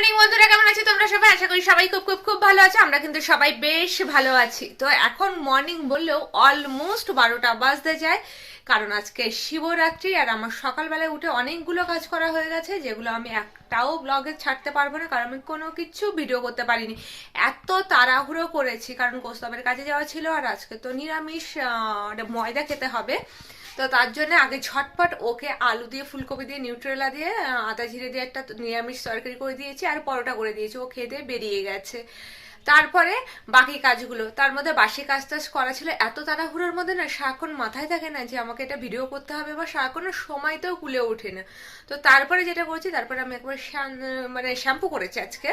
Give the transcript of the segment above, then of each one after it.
Morning বন্ধুরা, কেমন আছো তোমরা সবাই? আশা করি সবাই খুব খুব খুব ভালো আছো। আমরা কিন্তু সবাই বেশ ভালো আছি। তো এখন মর্নিং বললেও অলমোস্ট 12টা বাজতে যায়, কারণ আজকে শিবরাত্রি। আর আমার সকালবেলায় উঠে অনেকগুলো কাজ করা হয়ে গেছে, যেগুলো আমি একটাও ব্লগে ছাড়তে পারবো না, কারণ আমি কোনো কিছু ভিডিও করতে পারিনি। এত তাড়াহুড়ো করেছি, কারণ কৌস্তবের কাজে যাওয়া ছিল, আর আজকে তো নিরামিষ ময়দা খেতে হবে। তো তার জন্য আগে ঝটপট ওকে আলু দিয়ে, ফুলকপি দিয়ে, নিউট্রেলা দিয়ে, আদা জিরে দিয়ে একটা নিরামিষ তরকারি করে দিয়েছি, আর পরোটা করে দিয়েছি। ও খেয়ে দিয়ে বেরিয়ে গেছে। তারপরে বাকি কাজগুলো, তার মধ্যে বাসি কাজ টাজ করা ছিল। এত তাড়াহুড়োর মধ্যে না সারাক্ষণ মাথায় থাকে না যে আমাকে এটা ভিডিও করতে হবে, বা সারাক্ষণ সময়তেও কুলে ওঠে না। তো তারপরে যেটা করছি, তারপরে আমি একবার শ্যাম্পু করেছি আজকে।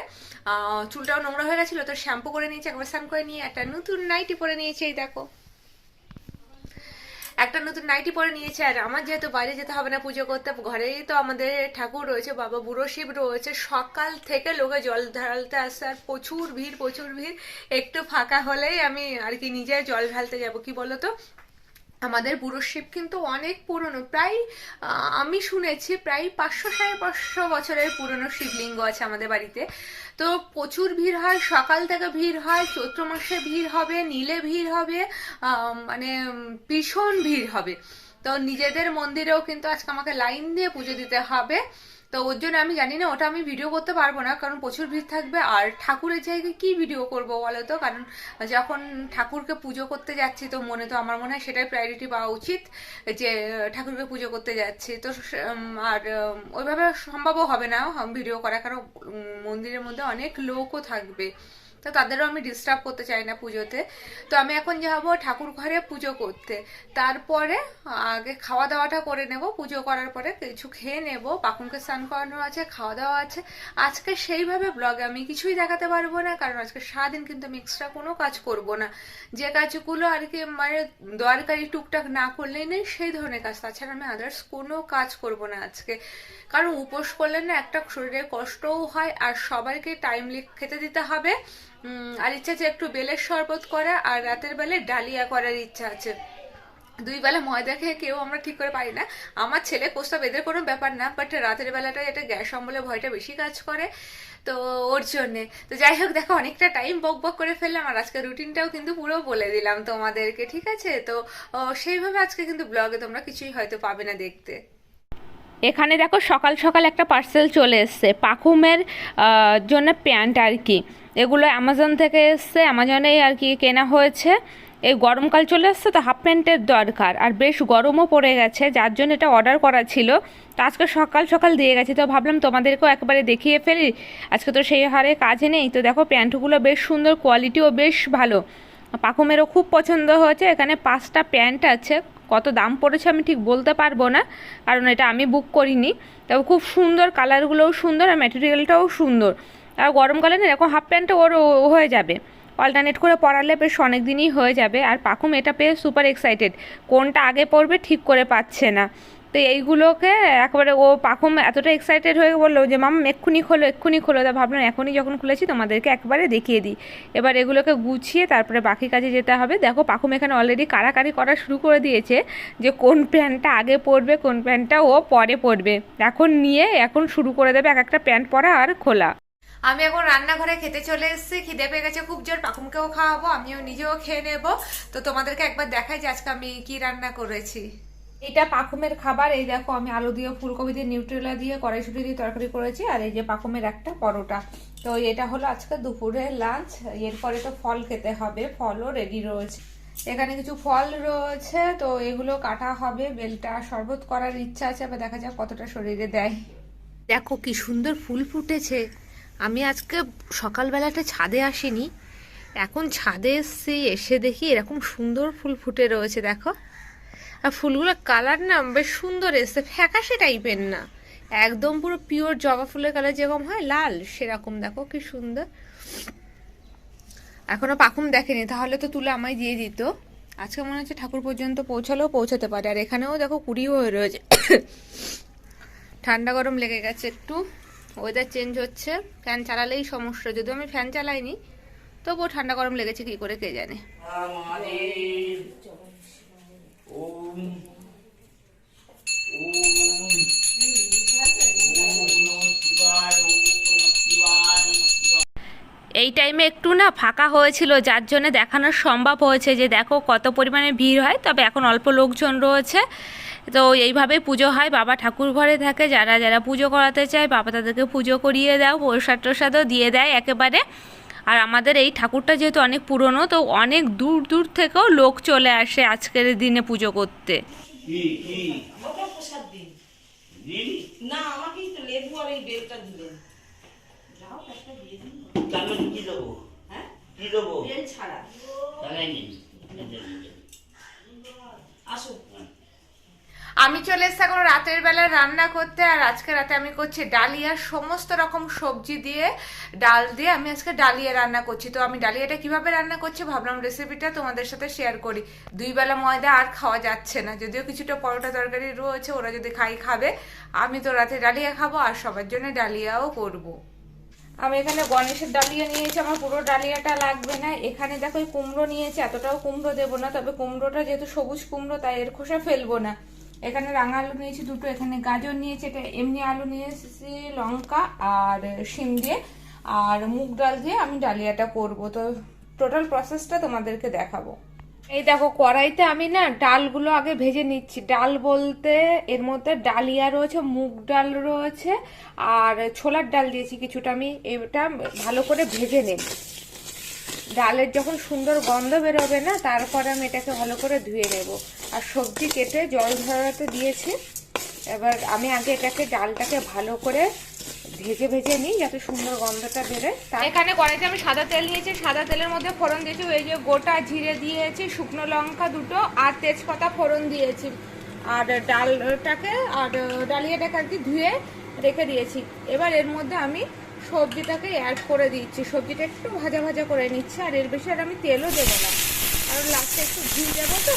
চুলটাও নোংরা হয়ে গেছিলো, তো শ্যাম্পু করে নিয়েছি, একবার স্নান করে নিয়ে একটা নতুন নাইটি পরে নিয়েছি। এই দেখো, একটা নতুন নাইটি পরে নিয়েছে। আর আমার যেহেতু বাইরে যেতে হবে না পুজো করতে, ঘরেই তো আমাদের ঠাকুর রয়েছে, বাবা বুড়ো শিব রয়েছে। সকাল থেকে লোকে জল ঢালতে আসছে, আর প্রচুর ভিড় প্রচুর ভিড়। একটু ফাঁকা হলেই আমি আর কি নিজে জল ঢালতে যাব। কি বলতো, আমাদের বুড়ো শিব কিন্তু অনেক পুরনো, প্রায় আমি শুনেছি প্রায় 500-550 বছরের পুরনো শিবলিঙ্গ আছে আমাদের বাড়িতে। তো প্রচুর ভিড় হয়, সকাল থেকে ভিড় হয়, চৈত্র মাসে ভিড় হবে, নীলে ভিড় হবে, মানে ভীষণ ভিড় হবে। তো নিজেদের মন্দিরেও কিন্তু আজকে আমাকে লাইন দিয়ে পুজো দিতে হবে। তো ওর জন্য আমি জানি না, ওটা আমি ভিডিও করতে পারবো না, কারণ প্রচুর ভিড় থাকবে। আর ঠাকুরের জায়গায় কি ভিডিও করবো বলো তো, কারণ যখন ঠাকুরকে পুজো করতে যাচ্ছি, তো মনে তো আমার মনে হয় সেটাই প্রায়োরিটি পাওয়া উচিত, যে ঠাকুরকে পুজো করতে যাচ্ছি। তো আর ওইভাবে সম্ভবও হবে না ভিডিও করা, কারণ মন্দিরের মধ্যে অনেক লোকও থাকবে, তো তাদেরও আমি ডিস্টার্ব করতে চাই না পুজোতে। তো আমি এখন যাবো ঠাকুর ঘরে পুজো করতে। তারপরে আগে খাওয়া দাওয়াটা করে নেব, পুজো করার পরে কিছু খেয়ে নেব। পাকুনকে স্নান করানো আছে, খাওয়া দাওয়া আছে। আজকে সেইভাবে ব্লগে আমি কিছুই দেখাতে পারবো না, কারণ আজকে সারাদিন কিন্তু আমি এক্সট্রা কোনো কাজ করব না। যে কাজগুলো আর কি মানে দরকারি টুকটাক না করলেই নেই, সেই ধরনের কাজ। তাছাড়া আমি আদার্স কোনো কাজ করব না আজকে, কারণ উপোস করলে না একটা শরীরে কষ্টও হয়, আর সবাইকে টাইমলি খেতে দিতে হবে। আর ইচ্ছা আছে একটু বেলের শরবত করা, আর রাতের বেলায় ডালিয়া করার ইচ্ছা আছে। দুই বেলা ময়দা খেয়ে কেউ আমরা ঠিক করে পারি না। আমার ছেলে প্রস্তাব, এদের কোনো ব্যাপার না, বাট রাতের বেলাটাই একটা গ্যাস অম্বলে ভয়টা বেশি কাজ করে, তো ওর জন্যে। তো যাই হোক, দেখো অনেকটা টাইম বক বক করে ফেললাম, আর আজকে রুটিনটাও কিন্তু পুরো বলে দিলাম তোমাদেরকে, ঠিক আছে? তো সেইভাবে আজকে কিন্তু ব্লগে তোমরা কিছুই হয়তো পাবে না দেখতে। এখানে দেখো সকাল সকাল একটা পার্সেল চলে এসছে, পাখুমের জন্য প্যান্ট আর কি। এগুলো অ্যামাজন থেকে এসছে, অ্যামাজনেই আর কি কেনা হয়েছে। এই গরমকাল চলে এসছে, তো হাফ প্যান্টের দরকার, আর বেশ গরমও পড়ে গেছে, যার জন্য এটা অর্ডার করা ছিল। তো আজকে সকাল সকাল দিয়ে গেছে, তো ভাবলাম তোমাদেরকেও একবারে দেখিয়ে ফেলি। আজকে তো সেই হারে কাজে নেই। তো দেখো প্যান্টগুলো বেশ সুন্দর, কোয়ালিটিও বেশ ভালো, পাখুমেরও খুব পছন্দ হয়েছে। এখানে 5টা প্যান্ট আছে। কত দাম পড়েছে আমি ঠিক বলতে পারবো না, কারণ এটা আমি বুক করিনি। তবে খুব সুন্দর, কালারগুলোও সুন্দর, আর ম্যাটেরিয়ালটাও সুন্দর। আর গরমকালে না এরকম হাফ প্যান্টটা ওর হয়ে যাবে, অল্টারনেট করে পরালে বেশ অনেক দিনই হয়ে যাবে। আর পাখুম এটা পেয়ে সুপার এক্সাইটেড, কোনটা আগে পড়বে ঠিক করে পাচ্ছে না। তো এইগুলোকে একবারে ও পাখুম এতটা এক্সাইটেড হয়ে বললো যে মাম এক্ষুনি খোলো এক্ষুনি খোলো। তা ভাবলাম এখনই যখন খুলেছি তোমাদেরকে একবারে দেখিয়ে দিই। এবার এগুলোকে গুছিয়ে তারপরে বাকি কাজে যেতে হবে। দেখো পাখুম এখানে অলরেডি কাড়াকাড়ি করা শুরু করে দিয়েছে, যে কোন প্যান্টটা আগে পরবে, কোন প্যান্টটা ও পরে পরবে। এখন নিয়ে এখন শুরু করে দেবে এক একটা প্যান্ট পরা আর খোলা। আমি এখন রান্নাঘরে খেতে চলে এসেছি, খিদে পেয়ে গেছে খুব জোর, পাখুমকেও খাওয়াবো, আমিও নিজেও খেয়ে নেব। তো তোমাদেরকে একবার দেখাই যে আজকে আমি কি রান্না করেছি। এটা পাখুমের খাবার। এই দেখো আমি আলু দিয়ে, ফুলকপি দিয়ে, নিউট্রেলা দিয়ে, কড়াইশুঁটি দিয়ে তরকারি করেছি, আর এই যে পাখুমের একটা পরোটা। তো এটা হলো আজকে দুপুরের লাঞ্চ। এরপরে তো ফল খেতে হবে, ফলও রেডি রয়েছে। এখানে কিছু ফল রয়েছে, তো এগুলো কাটা হবে, বেলটা শরবত করার ইচ্ছা আছে, আবার দেখা যাক কতটা শরীরে দেয়। দেখো কি সুন্দর ফুল ফুটেছে। আমি আজকে সকালবেলাটা ছাদে আসিনি, এখন ছাদে এসছি, এসে দেখি এরকম সুন্দর ফুল ফুটে রয়েছে। দেখো, আর ফুলগুলোর কালার না বেশ সুন্দর এসছে, ফ্যাকাশে টাইপের না, একদম পুরো পিওর জবা ফুলের কালার যেরকম হয় লাল, সেরকম। দেখো কি সুন্দর। এখনো পাখুম দেখেনি, তাহলে তো তুলে আমায় দিয়ে দিত। আজকে মনে হচ্ছে ঠাকুর পর্যন্ত পৌঁছালেও পৌঁছাতে পারে। আর এখানেও দেখো কুড়িও হয়ে রয়েছে। ঠান্ডা গরম লেগে গেছে একটু, ওয়েদার চেঞ্জ হচ্ছে, ফ্যান চালালেই সমস্যা। যদিও আমি ফ্যান চালাইনি, তবুও ঠান্ডা গরম লেগেছে কি করে কে জানে। এই টাইমে একটু না ফাঁকা হয়েছিল, যার জন্য দেখানো সম্ভব হয়েছে যে দেখো কত পরিমাণে ভিড় হয়। তবে এখন অল্প লোকজন রয়েছে। তো এইভাবে পুজো হয়, বাবা ঠাকুর ঘরে থাকে, যারা যারা পুজো করাতে চায় বাবা তাদেরকে পুজো করিয়ে দাও, প্রসাদ টসাদও দিয়ে দেয় একেবারে। আর আমাদের এই ঠাকুরটা যেহেতু অনেক পুরনো, তো অনেক দূর দূর থেকেও লোক চলে আসে আজকের দিনে পুজো করতে। না আমাকেই তো লেবু আর এই বেলটা দিলেন। যাও একটা দিয়ে দিন। তাহলে কি দেবো? হ্যাঁ কি দেবো? বেল ছাড়া। তাই নেই। আসো। আমি চলে এসেছি এখন রাতের বেলা রান্না করতে। আর আজকে রাতে আমি করছি ডালিয়া, সমস্ত রকম সবজি দিয়ে ডাল দিয়ে আমি আজকে ডালিয়া রান্না করছি। তো আমি ডালিয়াটা কিভাবে রান্না করছি ভাবলাম রেসিপিটা তোমাদের সাথে শেয়ার করি। 2 বেলা ময়দা আর খাওয়া যাচ্ছে না, যদিও কিছুটা পরোটা তরকারি রয়েছে, ওরা যদি খাবে। আমি তো রাতে ডালিয়া খাবো আর সবার জন্য ডালিয়াও করব। আমি এখানে গণেশের ডালিয়া নিয়েছি, আমার পুরো ডালিয়াটা লাগবে না। এখানে দেখো কুমড়ো নিয়েছি, এতটাও কুমড়ো দেবো না, তবে কুমড়োটা যেহেতু সবুজ কুমড়ো তাই এর খোসা ফেলবো না। এখানে রাঙা আলু নিয়েছি 2টো, এখানে গাজর নিয়েছি, এটা এমনি আলু নিয়েছি, লঙ্কা আর শিম দিয়ে আর মুগ ডাল দিয়ে আমি ডালিয়াটা করব। তো টোটাল প্রসেসটা তোমাদেরকে দেখাবো। এই দেখো কড়াইতে আমি না ডালগুলো আগে ভেজে নিচ্ছি। ডাল বলতে এর মধ্যে ডালিয়া রয়েছে, মুগ ডাল রয়েছে আর ছোলার ডাল দিয়েছি কিছুটা। আমি এটা ভালো করে ভেজে নেব। ডালের যখন সুন্দর গন্ধ বেরোবে না, তারপরে আমি এটাকে ভালো করে ধুয়ে নেব। আর সবজি কেটে জল ঝরাতে দিয়েছি। এবার আমি আগে এটাকে ডালটাকে ভালো করে ভেজে নিই যাতে সুন্দর গন্ধটা বেরোয়। এখানে কড়াইতে আমি সাদা তেল নিয়েছি, সাদা তেলের মধ্যে ফোড়ন দিয়েছি, ওই যে গোটা জিরে দিয়েছি, শুকনো লঙ্কা 2টো আর তেজপাতা ফোড়ন দিয়েছি। আর ডালটাকে আর ডালিয়াটাকে আর কি ধুয়ে রেখে দিয়েছি। এবার এর মধ্যে আমি সবজিটাকে অ্যাড করে দিচ্ছি, সবজিটা একটু ভাজা ভাজা করে নিচ্ছি। আর এর বেশি আর আমি তেলও দেবো না, আর লাস্টে একটু ঘি দেবো, তো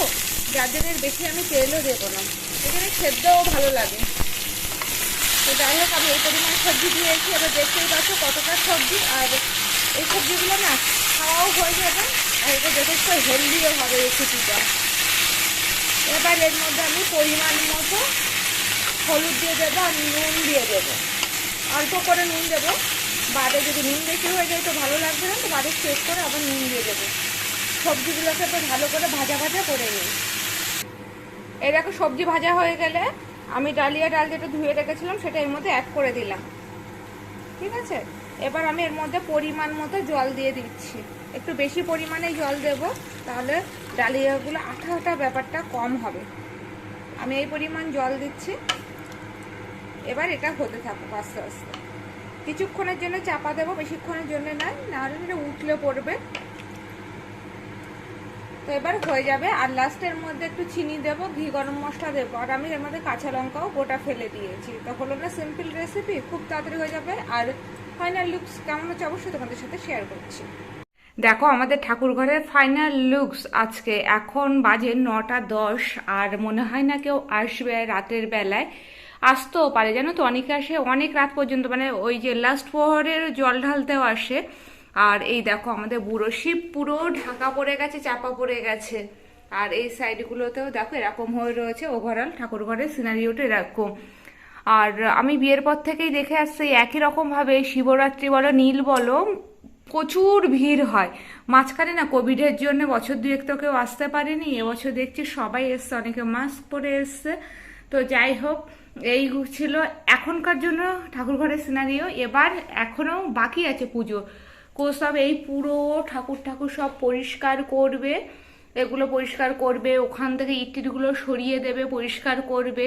যার জন্য এর বেশি আমি তেলও দেবো না, এখানে সেদ্ধও ভালো লাগে। তো যাই হোক আমি এই পরিমাণ সবজি দিয়েছি। এবার দেখতেই পাচ্ছ কতটা সবজি, আর এই সবজিগুলো না খাওয়াও হয়ে যাবে আর এটা যথেষ্ট হেলদিও হবে রেসিপিটা। এবার এর মধ্যে আমি পরিমাণ মতো হলুদ দিয়ে দেবো আর নুন দিয়ে দেবো, অল্প করে নুন দেবো। বাদে যদি নুন বেশি হয়ে যায় তো ভালো লাগবে না, তো বাদে চেক করে আবার নুন দিয়ে দেবো। সবজিগুলোকে তো ভালো করে ভাজা ভাজা করে নিই। এই দেখো সবজি ভাজা হয়ে গেলে আমি ডাল যেটা ধুয়ে রেখেছিলাম সেটা এর মধ্যে অ্যাড করে দিলাম, ঠিক আছে। এবার আমি এর মধ্যে পরিমাণ মতো জল দিয়ে দিচ্ছি, একটু বেশি পরিমাণে জল দেব, তাহলে ডালিয়াগুলো আঠা আঠা ব্যাপারটা কম হবে। আমি এই পরিমাণ জল দিচ্ছি। এবার এটা হতে থাকুক আস্তে আস্তে, কিছুক্ষণের জন্য চাপা দেবো, বেশিক্ষণের জন্য নয়, নাহলে এটা উঠলে পড়বে। তো এবার হয়ে যাবে। আর লাস্টের মধ্যে একটু চিনি দেবো, ঘি গরম মশলা দেবো, আর আমি এর মধ্যে কাঁচা লঙ্কাও গোটা ফেলে দিয়েছি। তো হলো না সিম্পল রেসিপি, খুব তাড়াতাড়ি হয়ে যাবে। আর ফাইনাল লুকস কেমন হচ্ছে অবশ্যই তোমাদের সাথে শেয়ার করছি। দেখো আমাদের ঠাকুর ঘরের ফাইনাল লুকস আজকে। এখন বাজে 9:10 আর মনে হয় না কেউ আসবে রাতের বেলায়। আসতেও পারে, জানো তো, অনেকে আসে অনেক রাত পর্যন্ত, মানে ওই যে লাস্ট প্রহরের জল ঢালতেও আসে। আর এই দেখো আমাদের বুড়ো শিব পুরো ঢাকা পড়ে গেছে, চাপা পড়ে গেছে। আর এই সাইডগুলোতেও দেখো এরকম হয়ে রয়েছে। ওভারঅল ঠাকুর ঘরের সিনারিওটা এরকম। আর আমি বিয়ের পর থেকেই দেখে আসছি একই রকমভাবে শিবরাত্রি বলো নীল বলো প্রচুর ভিড় হয়। মাঝখানে না কোভিডের জন্য বছর 2 তো কেউ আসতে পারেনি, এবছর দেখছি সবাই এসছে, অনেকে মাস্ক পরে এসছে। তো যাই হোক, এই ছিল এখনকার জন্য ঠাকুর ঘরের সিনারিও। এবার এখনো বাকি আছে পুজো। সব এই পুরো ঠাকুর সব পরিষ্কার করবে, এগুলো পরিষ্কার করবে, ওখান থেকে ইটগুলো সরিয়ে দেবে, পরিষ্কার করবে,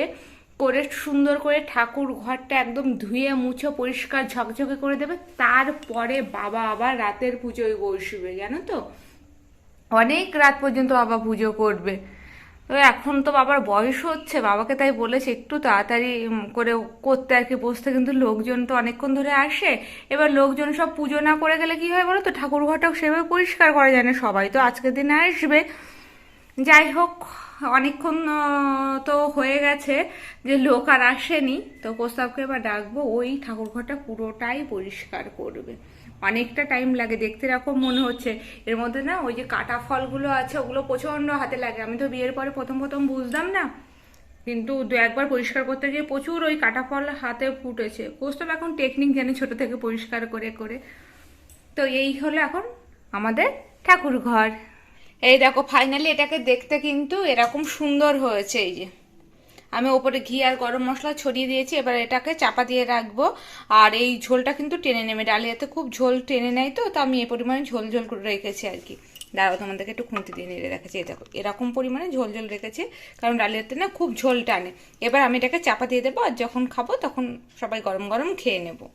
করে সুন্দর করে ঠাকুর ঘরটা একদম ধুয়ে মুছে পরিষ্কার ঝকঝকে করে দেবে। তারপরে বাবা আবার রাতের পুজোয় বসবে, জানো তো, অনেক রাত পর্যন্ত বাবা পুজো করবে। তো এখন তো বাবার বয়স হচ্ছে, বাবাকে তাই বলেছে একটু তাড়াতাড়ি করে করতে আর কি বসতে, কিন্তু লোকজন তো অনেকক্ষণ ধরে আসে। এবার লোকজন সব পুজো না করে গেলে কি হয় বলো তো, ঠাকুর ঘরটাও সেভাবে পরিষ্কার করা যায় না, সবাই তো আজকের দিনে আসবে। যাই হোক, অনেকক্ষণ তো হয়ে গেছে যে লোক আর আসেনি, তো প্রস্তাবকে এবার ডাকবো, ওই ঠাকুর ঘরটা পুরোটাই পরিষ্কার করবে। অনেকটা টাইম লাগে, দেখতে এরকম মনে হচ্ছে। এর মধ্যে না ওই যে কাটা ফলগুলো আছে ওগুলো প্রচন্ড হাতে লাগে। আমি তো বিয়ের পরে প্রথম বুঝতাম না, কিন্তু 2-1বার পরিষ্কার করতে গিয়ে প্রচুর ওই কাটা ফল হাতে ফুটেছে। প্রস্তাব এখন টেকনিক জানে ছোট থেকে পরিষ্কার করে করে। তো এই হলো এখন আমাদের ঠাকুর ঘর। এই দেখো ফাইনালি এটাকে দেখতে কিন্তু এরকম সুন্দর হয়েছে। এই যে আমি ওপরে ঘি আর গরম মশলা ছড়িয়ে দিয়েছি, এবার এটাকে চাপা দিয়ে রাখবো। আর এই ঝোলটা কিন্তু টেনে নেবে, ডালিয়াতে খুব ঝোল টেনে নেয়, তো আমি এই পরিমাণে ঝোল ঝোল করে রেখেছি আর কি। দাঁড়াও তোমাদেরকে একটু খুঁটি দিয়ে নেড়ে রেখেছি, এই দেখো এরকম পরিমাণে ঝোল ঝোল রেখেছি, কারণ ডালিয়াতে না খুব ঝোল টানে। এবার আমি এটাকে চাপা দিয়ে দেবো, আর যখন খাবো তখন সবাই গরম গরম খেয়ে নেবো।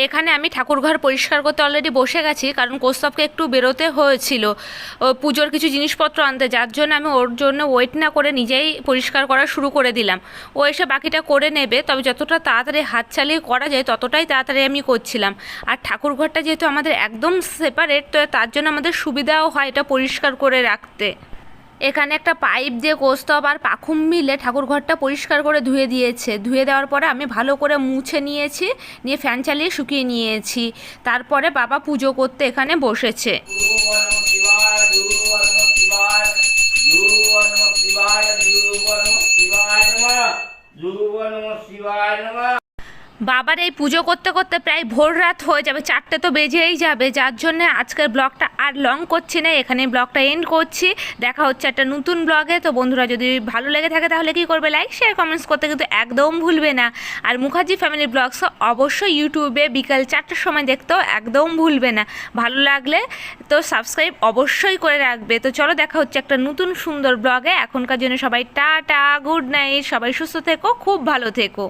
এখানে আমি ঠাকুরঘর পরিষ্কার করতে অলরেডি বসে গেছি, কারণ কৌস্তবকে একটু বেরোতে হয়েছিল পুজোর কিছু জিনিসপত্র আনতে, যার জন্য আমি ওর জন্য ওয়েট না করে নিজেই পরিষ্কার করা শুরু করে দিলাম। ও এসে বাকিটা করে নেবে, তবে যতটা তাড়াতাড়ি হাত চালিয়ে করা যায় ততটাই তাড়াতাড়ি আমি করছিলাম। আর ঠাকুরঘরটা যেহেতু আমাদের একদম সেপারেট, তো তার জন্য আমাদের সুবিধাও হয় এটা পরিষ্কার করে রাখতে। এখানে একটা পাইপ দিয়ে কৌস্তব আর পাখুম মিলে ঠাকুরঘরটা পরিষ্কার করে ধুয়ে দিয়েছে। ধুয়ে দেওয়ার পরে আমি ভালো করে মুছে নিয়েছি, নিয়ে ফ্যান চালিয়ে শুকিয়ে নিয়েছি। তারপরে বাবা পুজো করতে এখানে বসেছে। বাবার এই পুজো করতে করতে প্রায় ভোর রাত হয়ে যাবে, 4টে তো বেজেই যাবে, যার জন্য আজকের ব্লগটা আর লং করছি না, এখানে ব্লগটা এন্ড করছি। দেখা হচ্ছে একটা নতুন ব্লগে। তো বন্ধুরা যদি ভালো লেগে থাকে তাহলে কি করবে, লাইক শেয়ার কমেন্টস করতে কিন্তু একদম ভুলবে না। আর মুখার্জি ফ্যামিলি ব্লগস অবশ্যই ইউটিউবে বিকাল 4টের সময় দেখতেও একদম ভুলবে না। ভালো লাগলে তো সাবস্ক্রাইব অবশ্যই করে রাখবে। তো চলো দেখা হচ্ছে একটা নতুন সুন্দর ব্লগে। এখনকার জন্য সবাই টাটা, গুড নাইট, সবাই সুস্থ থেকো, খুব ভালো থেকো।